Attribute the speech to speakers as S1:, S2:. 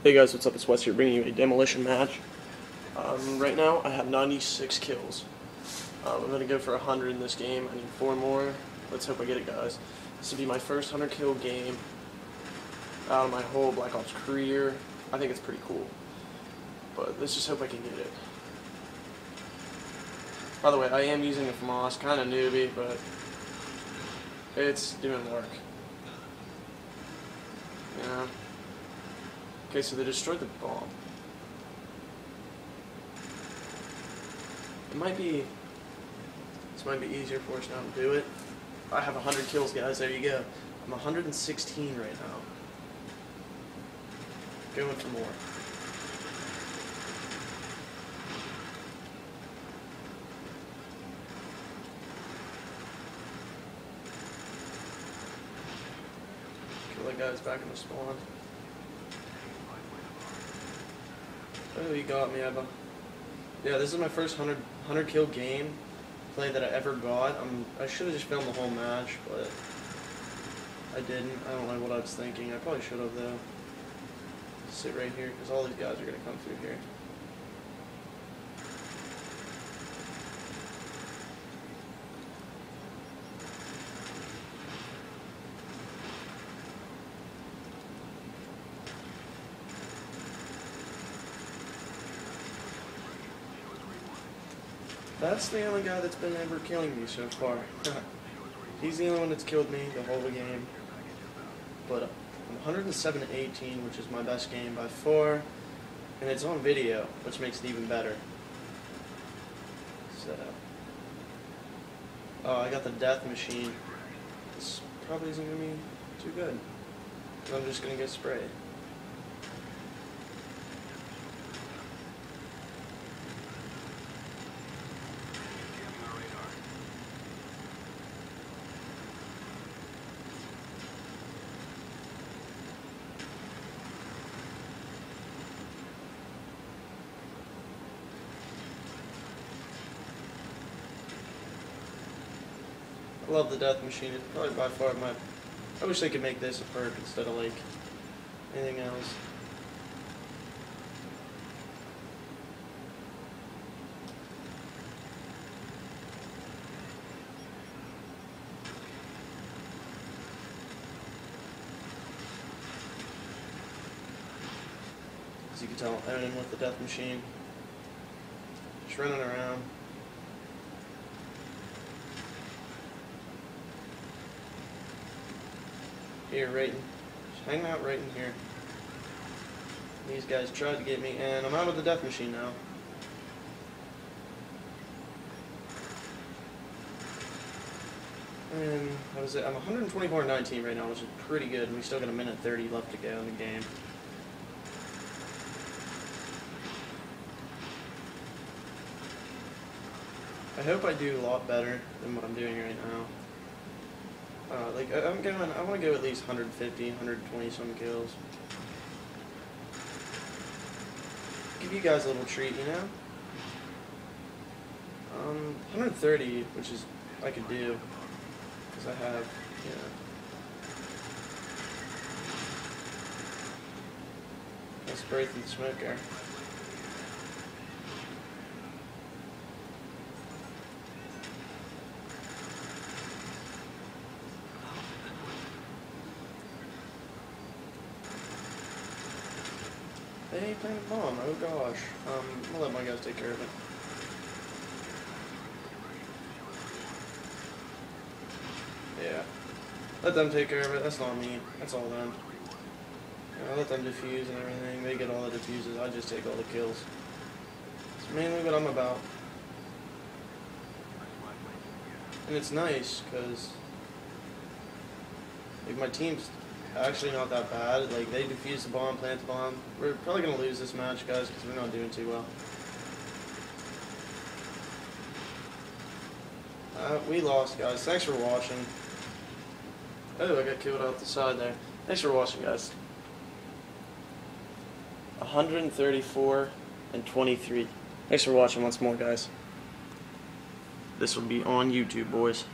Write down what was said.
S1: Hey guys, what's up? It's Wes here bringing you a demolition match. Right now I have 96 kills. I'm going to go for 100 in this game. I need 4 more. Let's hope I get it, guys. This will be my first 100 kill game out of my whole Black Ops career. I think it's pretty cool. But let's just hope I can get it. By the way, I am using a FAMAS, kind of newbie, but it's doing work. Yeah. Okay, so they destroyed the bomb. This might be easier for us now to do it. I have 100 kills, guys. There you go. I'm 116 right now. Going for more. Kill that guy's back in the spawn. Oh, you got me, Ebba. Yeah, this is my first 100 kill game play that I ever got. I should have just filmed the whole match, but I didn't. I don't know what I was thinking. I probably should have, though. Sit right here, because all these guys are going to come through here. That's the only guy that's been ever killing me so far. He's the only one that's killed me the whole game. But I'm 107-18, which is my best game by far. And it's on video, which makes it even better. So, I got the death machine. This probably isn't going to be too good. I'm just going to get sprayed. I love the death machine. It's probably by far my... I wish they could make this a perk instead of, like, anything else. As you can tell, I'm in with the death machine. Just running around. Here, right just hanging out right in here. These guys tried to get me, and I'm out of the death machine now. And what is it? I'm 124-19 right now, which is pretty good. And we still got a minute 30 left to go in the game. I hope I do a lot better than what I'm doing right now. I want to go at least 150, 120 some kills. Give you guys a little treat, you know? 130, which is, I could do, because I have, you know. I spray through the smoke there. They ain't playing a bomb, oh gosh. I'll let my guys take care of it. Yeah. Let them take care of it, that's not me. That's all them. I'll let them defuse and everything. They get all the defuses, I just take all the kills. It's mainly what I'm about. And it's nice, because like, my team's actually not that bad. Like, they defuse the bomb, plant the bomb. We're probably going to lose this match, guys, because we're not doing too well. We lost, guys. Thanks for watching. Oh, I got killed out the side there. Thanks for watching, guys. 134-23. Thanks for watching once more, guys. This will be on YouTube, boys.